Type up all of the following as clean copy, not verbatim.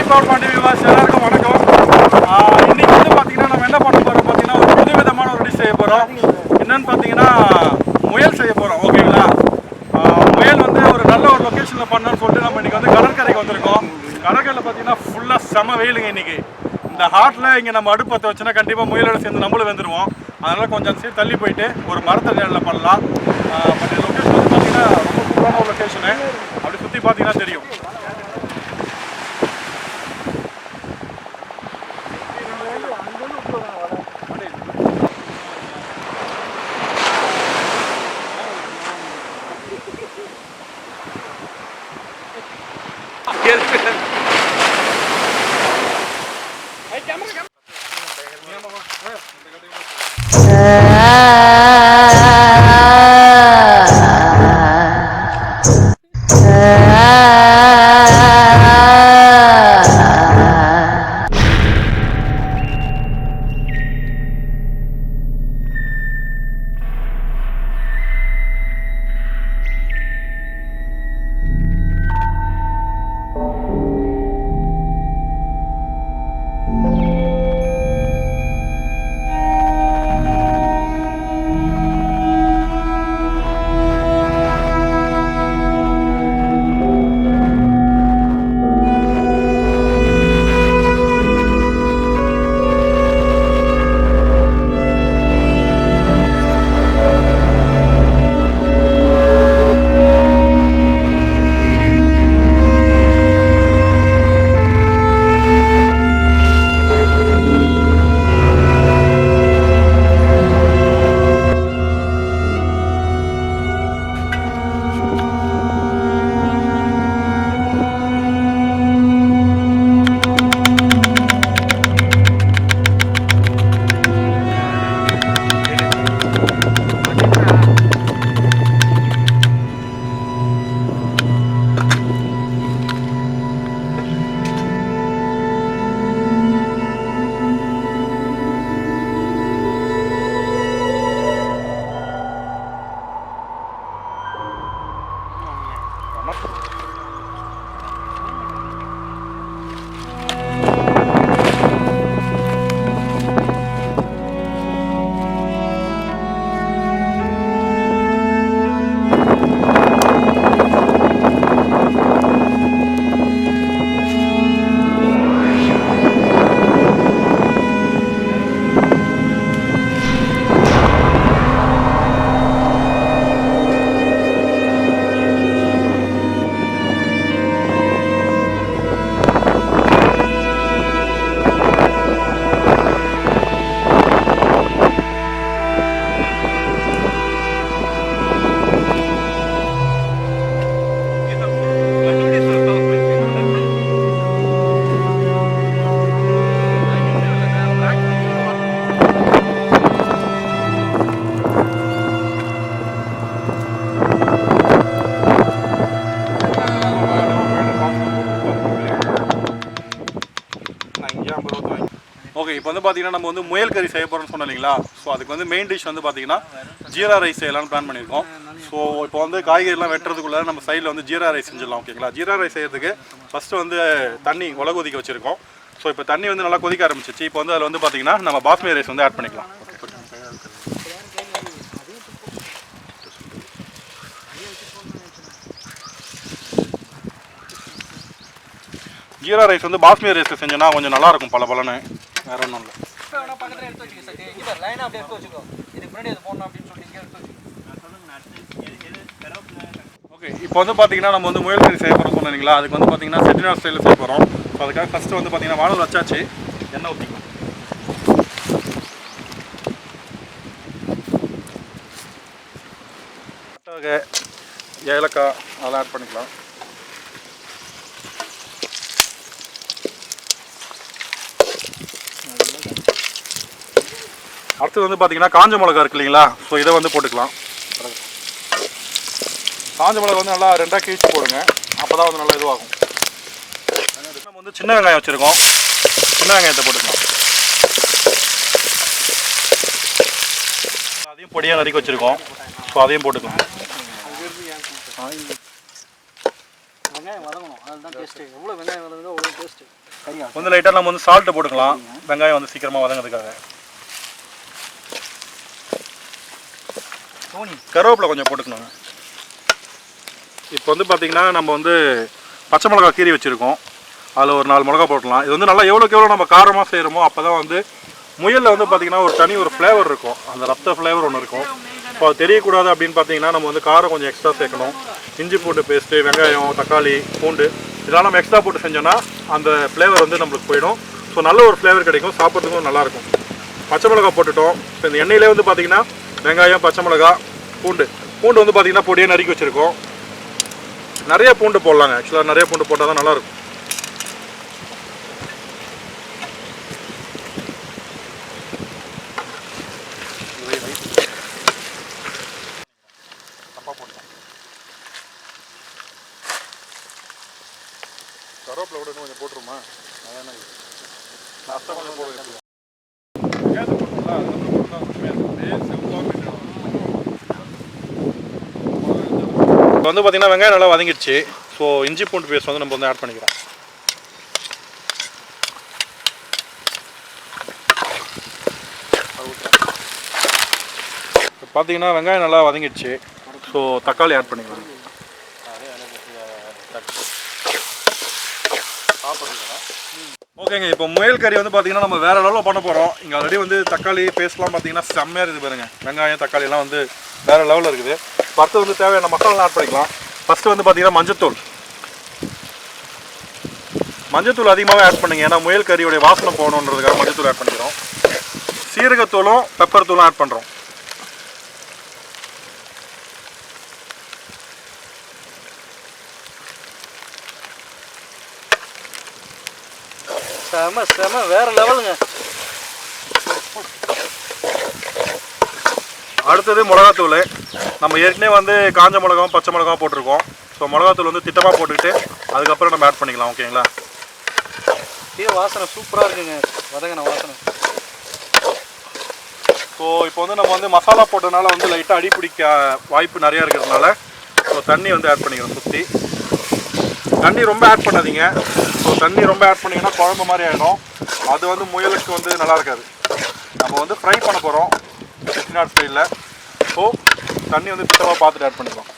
Hi power Pandi viewers, எல்லாருக்கும் வணக்கம். இன்னைக்கு வந்து பார்த்தீங்கன்னா நம்ம என்ன பண்ண போகிறோம் பார்த்தீங்கன்னா ஒரு புது விதமான ஒரு டிஷ் செய்ய போகிறோம். என்னன்னு பார்த்தீங்கன்னா முயல் செய்ய போகிறோம். ஓகேங்களா? முயல் வந்து ஒரு நல்ல ஒரு லொக்கேஷனில் பண்ணணும்னு சொல்லிட்டு நம்ம இன்றைக்கி வந்து கடற்கரைக்கு வந்திருக்கோம். கடற்கரையில் பார்த்தீங்கன்னா ஃபுல்லாக செம வெயிலுங்க இன்றைக்கி. இந்த ஹாட்டில் இங்கே நம்ம அடுப்பு பற்ற வச்சுன்னா கண்டிப்பாக முயலோட சேர்ந்து நம்மளும் வந்துடுவோம். அதனால் கொஞ்சம் சீட் தள்ளி போயிட்டு ஒரு மரத்த நேரில் பண்ணலாம். பட் லொக்கேஷன் வந்து பார்த்தீங்கன்னா ரொம்ப சூப்பரான ஒரு லொக்கேஷனு. அப்படி சுற்றி பார்த்தீங்கன்னா தெரியும். ஓகே, இப்போ வந்து பார்த்தீங்கன்னா நம்ம வந்து முயல் கறி செய்ய போகிறோம்னு சொன்னோம் இல்லைங்களா? ஸோ அதுக்கு வந்து மெயின் டிஷ் வந்து பார்த்தீங்கன்னா ஜீரா ரைஸ் செய்யலாம்னு பிளான் பண்ணியிருக்கோம். ஸோ இப்போ வந்து காய்கறிலாம் வெட்டுறதுக்குள்ளே நம்ம சைடில் வந்து ஜீரா ரைஸ் செஞ்சிடலாம். ஓகேங்களா? ஜீரா ரைஸ் செய்யறதுக்கு ஃபஸ்ட்டு வந்து தண்ணி உலக கொதிக்க வச்சுருக்கோம். ஸோ இப்போ தண்ணி வந்து நல்லா கொதிக்க ஆரம்பிச்சிச்சு. இப்போ வந்து அதில் வந்து பார்த்தீங்கன்னா நம்ம பாஸ்மதி ரைஸ் வந்து ஆட் பண்ணிக்கலாம். ஜீரா ரைஸ் வந்து பாஸ்மதி ரைஸ் செஞ்சோன்னா கொஞ்சம் நல்லாயிருக்கும், பல பலன்னு. வேறு ஒன்றும் இல்லை. ஓகே, இப்போ வந்து பார்த்தீங்கன்னா நம்ம வந்து முயல் கறி செய்ய போகிறோம் சொன்னீங்களா? அதுக்கு வந்து பார்த்தீங்கன்னா செட்டிநாடு ஸ்டைலில் செய்ய போகிறோம். ஸோ அதுக்காக ஃபஸ்ட்டு வந்து பார்த்தீங்கன்னா வானல் வச்சாச்சு. எண்ணெய் ஊற்றிக்கலாம். பட்டை, ஏலக்காய் அதெல்லாம் ஆட் பண்ணிக்கலாம். அடுத்தது வந்து பார்த்தீங்கன்னா காஞ்ச மிளகா இருக்கு இல்லைங்களா? ஸோ இதை வந்து போட்டுக்கலாம். காஞ்ச மிளகா வந்து நல்லா ரெண்டாக கிழிச்சு போடுங்க, அப்போ தான் வந்து நல்லா இதுவாகும். நம்ம வந்து சின்ன வெங்காயம் வச்சுருக்கோம், சின்ன வெங்காயத்தை போட்டுக்கலாம். அதையும் பொடியாக நறுக்கி வச்சுருக்கோம், ஸோ அதையும் போட்டுக்கலாம். வெங்காயம் வதங்கணும், அதுதான் டேஸ்ட்டு. எவ்வளோ வெங்காயம் வதங்குதோ அவ்வளோ டேஸ்ட்டு. வந்து லைட்டாக நம்ம வந்து சால்ட்டு போட்டுக்கலாம், வெங்காயம் வந்து சீக்கிரமாக வதங்கிறதுக்காக. கருவேப்பிலை கொஞ்சம் போட்டுக்கணுங்க. இப்போ வந்து பார்த்திங்கன்னா நம்ம வந்து பச்சை மிளகா கீரி வச்சுருக்கோம், அதில் ஒரு 4 மிளகா போட்டலாம். இது வந்து நல்லா எவ்வளோக்கு எவ்வளோ நம்ம காரமாக செய்கிறோமோ அப்போ தான் வந்து முயலில் வந்து பார்த்திங்கன்னா ஒரு தனி ஒரு ஃப்ளேவர் இருக்கும், அந்த ரத்த ஃப்ளேவர் ஒன்று இருக்கும். இப்போ அது தெரியக்கூடாது அப்படின்னு பார்த்தீங்கன்னா நம்ம வந்து காரம் கொஞ்சம் எக்ஸ்ட்ரா சேர்க்கணும். இஞ்சி பூண்டு பேஸ்ட்டு, வெங்காயம், தக்காளி, பூண்டு இதெல்லாம் நம்ம எக்ஸ்ட்ரா போட்டு செஞ்சோன்னா அந்த ஃப்ளேவர் வந்து நம்மளுக்கு போயிடும். ஸோ நல்ல ஒரு ஃப்ளேவர் கிடைக்கும், சாப்பிட்றதுக்கும் நல்லாயிருக்கும். பச்சை மிளகா போட்டுட்டோம். இப்போ இந்த எண்ணெயிலே வந்து பார்த்திங்கன்னா வெங்காயம், பச்சை மிளகா, பூண்டு வந்து பார்த்திங்கன்னா பொடியே நறுக்கி வச்சுருக்கோம். நிறைய பூண்டு போடலாங்க, ஆக்சுவலாக நிறைய பூண்டு போட்டால் தான் நல்லாயிருக்கும். கருவேப்பிலை கூட இன்னும் கொஞ்சம் போட்டுருமா? அதான் லாஸ்ட்டாக கொஞ்சம் போடுங்க. கேஸ் போட்டுங்களா? இப்போ வந்து பார்த்திங்கன்னா வெங்காயம் நல்லா வதங்கிடுச்சு. ஸோ இஞ்சி பூண்டு பேஸ்ட் வந்து நம்ம வந்து ஆட் பண்ணிக்கிறோம். இப்போ பார்த்தீங்கன்னா வெங்காயம் நல்லா வதங்கிடுச்சு. ஸோ தக்காளி ஆட் பண்ணிக்கலாம். ஓகேங்க, இப்போ முயல் கறி வந்து பார்த்தீங்கன்னா நம்ம வேறு லெவலில் பண்ண போகிறோம். இங்கே ஆல்ரெடி வந்து தக்காளி பேஸ்ட்லாம் பார்த்தீங்கன்னா செம்மையாக இருக்குது பாருங்க. வெங்காயம் தக்காளிலாம் வந்து வேறு லெவலில் இருக்குது. அடுத்து வந்து தேவையான மசாலாலாம் ஆட் பண்ணிக்கலாம். ஃபஸ்ட்டு வந்து பார்த்தீங்கன்னா மஞ்சத்தூள் அதிகமாகவே ஆட் பண்ணுங்க, ஏன்னா முயல் கறியோடைய வாசனை போகணுன்றதுக்காக மஞ்சத்தூள் ஆட் பண்ணிக்கிறோம். சீரகத்தூளும் பெப்பர் தூளும் ஆட் பண்ணுறோம். செம வேற லெவலுங்க. அடுத்தது மிளகாத்தூள். நம்ம ஏற்கனவே வந்து காஞ்ச மிளகாவும் பச்சை மிளகாவும் போட்டிருக்கோம். ஸோ மிளகாத்தூள் வந்து திட்டமாக போட்டுக்கிட்டு அதுக்கப்புறம் நம்ம ஆட் பண்ணிக்கலாம். ஓகேங்களா? வாசனை சூப்பராக இருக்குங்க, வதங்கின வாசனை. ஸோ இப்போ வந்து நம்ம வந்து மசாலா போட்டதுனால வந்து லைட்டாக அடி பிடிக்க வாய்ப்பு நிறையா இருக்கிறதுனால ஸோ தண்ணி வந்து ஆட் பண்ணிக்கிறோம். சுற்றி தண்ணி ரொம்ப ஆட் பண்ணாதீங்க. ஸோ தண்ணி ரொம்ப ஆட் பண்ணிங்கன்னா குழம்பு மாதிரி ஆகிடும், அது வந்து முயலுக்கு வந்து நல்லா இருக்காது. நம்ம வந்து ஃப்ரை பண்ண போகிறோம் செட்டிநாடு ஸ்டைலில். ஸோ தண்ணி வந்து திட்டமாக பார்த்துட்டு ஆட் பண்ணிக்கலாம்.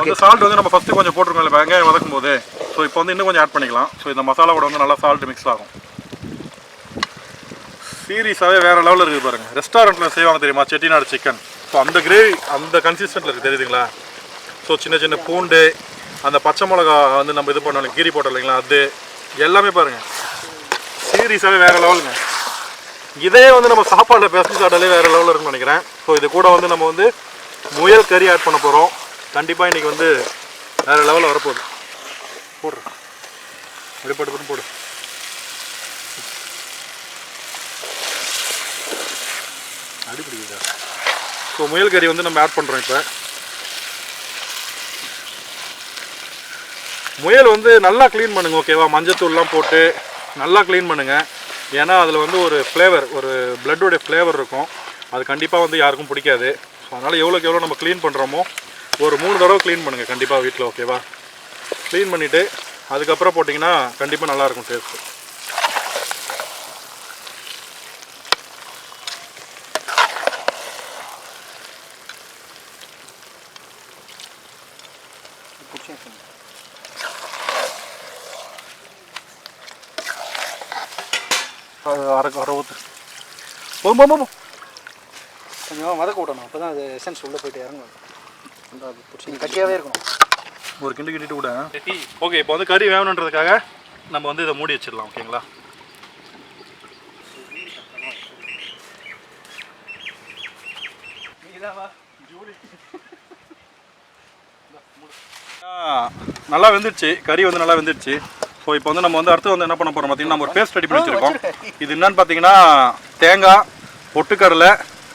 அந்த சால்ட் வந்து நம்ம ஃபஸ்ட்டு கொஞ்சம் போட்டிருக்கோம் இல்லை வெங்காயம் வதக்கும் போது. ஸோ இப்போ வந்து இன்னும் கொஞ்சம் ஆட் பண்ணிக்கலாம். ஸோ இந்த மசாலாவோட வந்து நல்லா சால்ட் மிக்ஸ் ஆகும். சீரியஸாகவே வேறு லெவலில் இருக்குது பாருங்கள். ரெஸ்டாரண்ட்டில் செய்வாங்க தெரியுமா, செட்டிநாடு சிக்கன். ஸோ அந்த கிரேவி அந்த கன்சிஸ்டன்ட்டில் இருக்குது, தெரியுதுங்களா? ஸோ சின்ன சின்ன பூண்டு, அந்த பச்சை மிளகா வந்து நம்ம இது பண்ணோம் கீரி போட்டோம் இல்லைங்களா, அது எல்லாமே பாருங்கள் சீரியஸாகவே வேறு லெவலுங்க. இதே வந்து நம்ம சாப்பாடில் பேசி சாப்பிட்டாலே வேறு லெவலில் இருக்குன்னு நினைக்கிறேன். ஸோ இது கூட வந்து நம்ம வந்து முயல் கறி ஆட் பண்ண போகிறோம். கண்டிப்பாக இன்றைக்கி வந்து வேறு லெவலில் வரப்போகுது. போடுறேன் வெளிப்பட்டு போடு. அடிப்பிடிக்குதா? ஸோ முயல் கறி வந்து நம்ம ஆட் பண்ணுறோம். இப்போ முயல் வந்து நல்லா க்ளீன் பண்ணுங்கள், ஓகேவா? மஞ்சத்தூள்லாம் போட்டு நல்லா க்ளீன் பண்ணுங்கள். ஏன்னா அதில் வந்து ஒரு ஃப்ளேவர், ஒரு பிளட்டோடைய ஃப்ளேவர் இருக்கும், அது கண்டிப்பாக வந்து யாருக்கும் பிடிக்காது. ஸோ அதனால் எவ்வளோக்கு எவ்வளோ நம்ம க்ளீன் பண்ணுறோமோ ஒரு 3 தடவை க்ளீன் பண்ணுங்கள் கண்டிப்பாக வீட்டில், ஓகேவா? க்ளீன் பண்ணிவிட்டு அதுக்கப்புறம் போட்டிங்கன்னா கண்டிப்பாக நல்லாயிருக்கும் டேஸ்ட்டு. அரை ஊற்று போதும் கொஞ்சம் வதக்க விடணும், அப்போ தான் அது எசன்ஸ் உள்ளே போய்ட்டு இறங்கும். அது பிடிச்சி கட்டியாகவே இருக்கணும். ஒரு கிண்டு கிண்டிட்டு கூட. ஓகே, இப்போ வந்து கறி வேணுன்றதுக்காக நம்ம வந்து இதை மூடி வச்சிடலாம். ஓகேங்களா? நல்லா வெந்துடுச்சு, கறி வந்து நல்லா வெந்துடுச்சு. ஸோ இப்போ வந்து நம்ம வந்து அடுத்து வந்து என்ன பண்ண போகிறோம் பார்த்தீங்கன்னா, நம்ம ஒரு பேஸ்ட் ரெடி பண்ணி வச்சுருக்கோம். இது என்னன்னு பார்த்தீங்கன்னா தேங்காய், பொட்டுக்கடலை,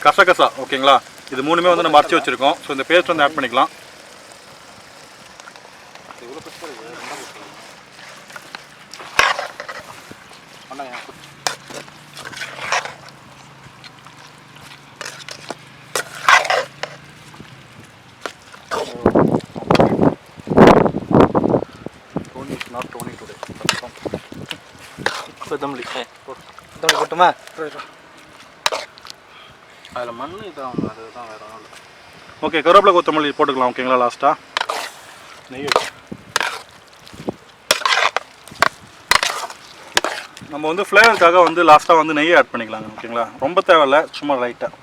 கசகசா, ஓகேங்களா? இது 3மே வந்து நம்ம அரைச்சி வச்சுருக்கோம். ஸோ இந்த பேஸ்ட் வந்து ஆட் பண்ணிக்கலாம். கொத்தமல்லி கொத்தமல்லி போட்டுமா? அதில் மண் இதாகும், அதுதான் வேறு ஒன்றும் இல்லை. ஓகே, கருவேப்பிலை கொத்தமல்லி போட்டுக்கலாம். ஓகேங்களா, லாஸ்ட்டாக நெய் நம்ம வந்து ஃப்ளேவருக்காக வந்து லாஸ்ட்டாக வந்து நெய்யை ஆட் பண்ணிக்கலாங்க. ஓகேங்களா, ரொம்ப தேவையில்ல, சும்மா லைட்டாக.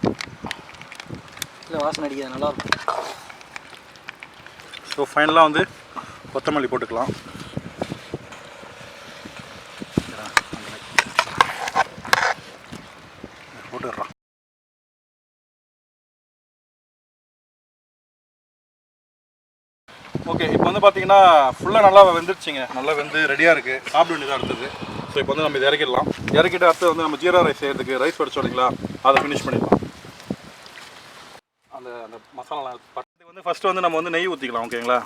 இல்லை வாசனை அடிக்காது, நல்லாயிருக்கும். ஸோ ஃபைனலாக வந்து கொத்தமல்லி போட்டுக்கலாம். போட்டுடுறோம். ஓகே, இப்போ வந்து பார்த்தீங்கன்னா ஃபுல்லாக நல்லா வெந்துருச்சுங்க. நல்லா வெந்து ரெடியாக இருக்குது. சாப்பிட வேண்டியதாக அடுத்தது. ஸோ இப்போ வந்து நம்ம இதை இறக்கிடலாம். இறக்கிட்டு அடுத்து வந்து நம்ம ஜீரா ரைஸ் செய்யறதுக்கு ரைஸ் வடிச்சோம் இல்லைங்களா, அதை ஃபினிஷ் பண்ணிடலாம். அந்த அந்த மசாலாலாம் பட்டத்துக்கு வந்து ஃபஸ்ட்டு வந்து நம்ம வந்து நெய் ஊற்றிக்கலாம். ஓகேங்களா,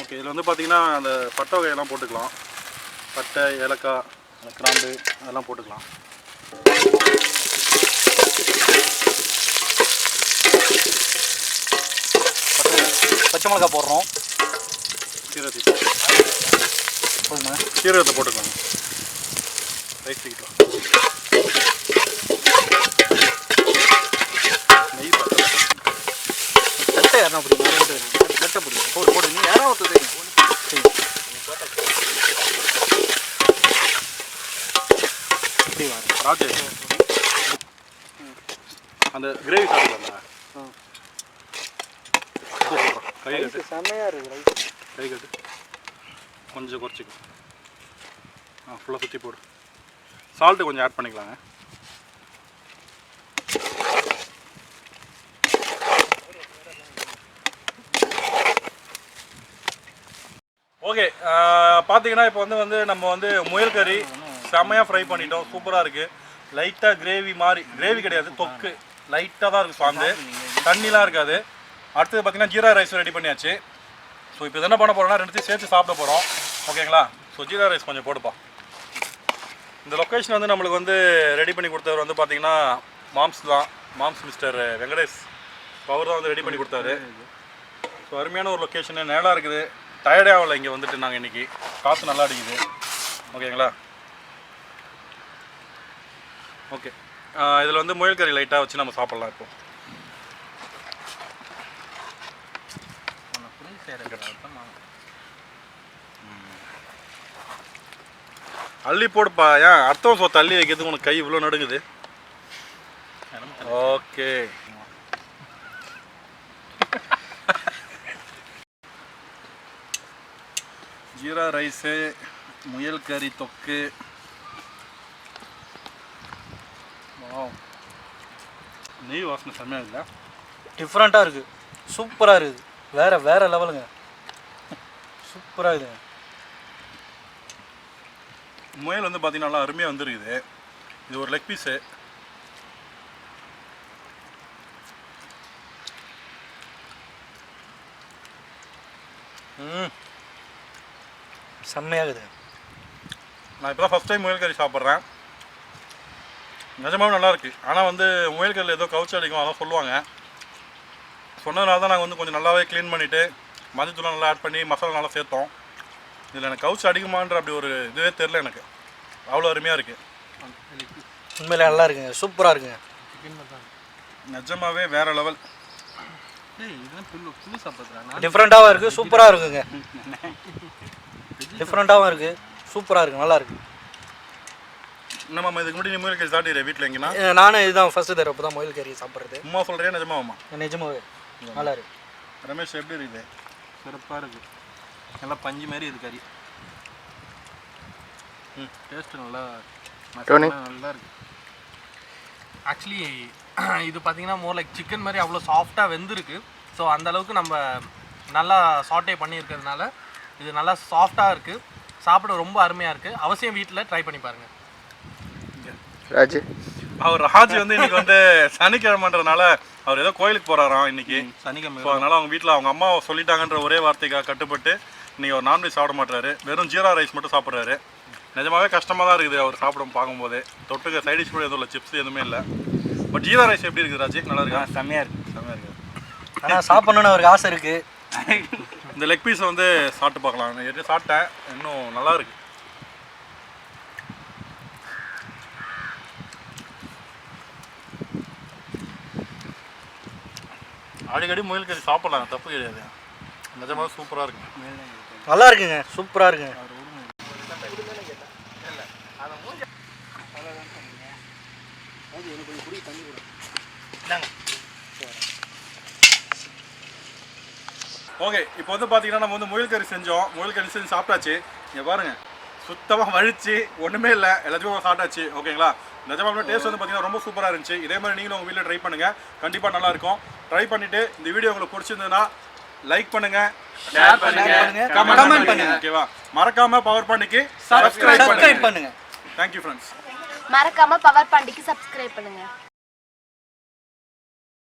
ஓகே. இதில் வந்து பார்த்தீங்கன்னா அந்த பட்டை வகையெல்லாம் போட்டுக்கலாம். பட்டை, ஏலக்காய், கிராம்பு அதெல்லாம் போட்டுக்கலாம். பச்சை மிளகாய் போடுறோம். சீரகத்தை போட்டுக்கலாம். ரைஸ் தூக்கிக்கலாம். நெய் கட்டை யாரும் பிடிக்கும், கட்டை பிடிக்கும். போடு போடு, நீ யாராவது ஒருத்தர் தெரியும். இப்படி வாங்க ராஜேஷ், அந்த கிரேவி சாப்பிடலாம். கை கட்டு, செம்மையாக இருக்குது ரைஸ். கை கட்டு கொஞ்சம் குறைச்சிக்கும். ஃபுல்லாக சுற்றி போடு. சால்ட்டு கொஞ்சம் ஆட் பண்ணிக்கலாங்க. ஓகே, பார்த்தீங்கன்னா இப்போ வந்து நம்ம வந்து முயல் கறி செம்மையாக ஃப்ரை பண்ணிட்டோம். சூப்பராக இருக்குது. லைட்டாக கிரேவி மாதிரி, கிரேவி கிடையாது, தொக்கு லைட்டாக தான் இருக்குது. சாந்து தண்ணிலாம் இருக்காது. அடுத்தது பார்த்தீங்கன்னா ஜீரா ரைஸ் ரெடி பண்ணியாச்சு. ஸோ இப்போ என்ன பண்ண போகிறோம்னா ரெண்டுத்தையும் சேர்த்து சாப்பிட போகிறோம். ஓகேங்களா, ஸோ ஜீரா ரைஸ் கொஞ்சம் போடுப்பா. இந்த லொக்கேஷன் வந்து நம்மளுக்கு வந்து ரெடி பண்ணி கொடுத்தவர் வந்து பார்த்தீங்கன்னா மாம்ஸ் மிஸ்டர் வெங்கடேஷ். அவர் தான் வந்து ரெடி பண்ணி கொடுத்தாரு. ஸோ அருமையான ஒரு லொக்கேஷனு, நேராக இருக்குது. டயர்டே ஆகலை இங்கே வந்துட்டு. நாங்கள் இன்றைக்கி காற்று நல்லா அடிக்குது. ஓகேங்களா, ஓகே. இதில் வந்து முயல் கறி லைட்டாக வச்சு நம்ம சாப்பிட்லாம். இப்போ அள்ளி போடுப்பா. ஏன் அடுத்தவன் சொத்து அள்ளி வைக்கிறதுக்கு உனக்கு கை இவ்வளோ நடுங்குது? ஓகே, ஜீரா ரைஸு, முயல் கறி தொக்கு. நெய் வாசனை செம்மையாக இல்லை, டிஃப்ரெண்ட்டாக இருக்குது, சூப்பராக இருக்குது. வேறு லெவலுங்க, சூப்பராக இருக்குதுங்க. முயல் வந்து பார்த்தீங்கன்னா நல்லா அருமையாக வந்துருக்குது. இது ஒரு லெக் பீஸு. செம்மையாகுது. நான் இப்போ தான் ஃபஸ்ட் டைம் முயல் கறி சாப்பிட்றேன். நிஜமாவே நல்லாயிருக்கு. ஆனால் வந்து முயல் கறியில் ஏதோ கவுச்சி அடிக்கும் அதான் சொல்லுவாங்க. சொன்னதுனால தான் நாங்கள் வந்து கொஞ்சம் நல்லாவே க்ளீன் பண்ணிவிட்டு மஞ்சத்தூள்லாம் நல்லா ஆட் பண்ணி மசாலா நல்லா சேர்த்தோம். இதில் எனக்கு கவுச்சி அடிக்குமான்ற அப்படி ஒரு இதுவே தெரில எனக்கு. அவ்வளோ அருமையாக இருக்குது. உண்மையிலே நல்லா இருக்குங்க, சூப்பராக இருக்குங்க. நிஜமாவே வேறு லெவல். டிஃப்ரெண்ட்டாகவும் இருக்குது, சூப்பராக இருக்குங்க. டிஃப்ரெண்ட்டாகவும் இருக்குது, சூப்பராக இருக்குது, நல்லா இருக்குது. நம்ம இதுக்கு முன்னாடி முயல் கறி சாப்பிட்டு வீட்டில் எங்கன்னா? நானும் இதுதான் ஃபஸ்ட்டு தடவை இப்போ தான் முயல் கறி சாப்பிட்றது. அம்மா சொல்கிறேன், நிஜமாவாம்மா? நிஜமாவே நல்லா இருக்கு. ரமேஷ் எப்படி இருக்குது? சிறப்பாக இருக்குது, நல்லா பஞ்சு மாதிரி இது கறி. டேஸ்ட்டு நல்லா நல்லா இருக்குது. ஆக்சுவலி இது பார்த்தீங்கன்னா மோர் லைக் சிக்கன் மாதிரி அவ்வளோ சாஃப்டாக வெந்திருக்கு. ஸோ அந்தளவுக்கு நம்ம நல்லா சாட்டே பண்ணியிருக்கிறதுனால இது நல்லா சாஃப்டாக இருக்குது. சாப்பிட ரொம்ப அருமையாக இருக்குது. அவசியம் வீட்டில் ட்ரை பண்ணி பாருங்கள். ராஜ் வந்து இன்னைக்கு வந்து சனிக்கிழமைன்றதுனால அவர் ஏதோ கோயிலுக்கு போகிறாராம் இன்னைக்கு சனிக்கிழமை. அதனால் அவங்க வீட்டில் அவங்க அம்மா சொல்லிட்டாங்கன்ற ஒரே வார்த்தைக்காக கட்டுப்பட்டு இன்னைக்கு அவர் நான்வெஜ் சாப்பிட மாட்டாரு. வெறும் ஜீரா ரைஸ் மட்டும் சாப்பிட்றாரு. நிஜமாவே கஷ்டமாக தான் இருக்குது அவர் சாப்பிட பார்க்கும்போது. தொட்டுக்க சைடிஷ் கூட எதுவும் இல்லை, சிப்ஸ் எதுவுமே இல்லை. பட் ஜீரா ரைஸ் எப்படி இருக்குது ராஜி? நல்லா இருக்கா? செம்மையாக இருக்குது, செம்மையாக இருக்குது. ஆனால் சாப்பிட்ணுன்னு அவருக்கு ஆசை இருக்குது. இந்த லெக் பீஸை வந்து சாப்பிட்டு பார்க்கலாம். நான் ஏற்கனவே சாப்பிட்டேன், இன்னும் நல்லா இருக்கு. அடிக்கடி முயல் கறி சாப்பிடலாம், தப்பு கிடையாது. நிஜமாக சூப்பராக இருக்குங்க. நல்லா இருக்குங்க, சூப்பராக இருக்குங்க. ஓகே, இப்போ வந்து பார்த்தீங்கன்னா நம்ம வந்து முயல் கறி செஞ்சோம். முயல் கறி செஞ்சு சாப்பிட்டாச்சு. இங்கே பாருங்கள், சுத்தமாக வழிச்சு ஒன்றுமே இல்லை, எல்லாத்தையும் சாப்பிட்டாச்சு. ஓகேங்களா? நிஜமாக டேஸ்ட் வந்து பார்த்தீங்கன்னா ரொம்ப சூப்பராக இருந்துச்சு. இதே மாதிரி நீங்களும் உங்கள் வீட்டில் ட்ரை பண்ணுங்கள், கண்டிப்பாக நல்லாயிருக்கும். ட்ரை பண்ணிவிட்டு இந்த வீடியோ உங்களுக்கு பிடிச்சிருந்ததுன்னா லைக் பண்ணுங்க, ஷேர் பண்ணுங்க, கமெண்ட் பண்ணுங்க. ஓகேவா? மறக்காம பவர் பாண்டிக்கு சப்ஸ்கிரைப் பண்ணுங்க. Thank you friends. மறக்காம பவர் பாண்டிக்கு சப்ஸ்கிரைப் பண்ணுங்க.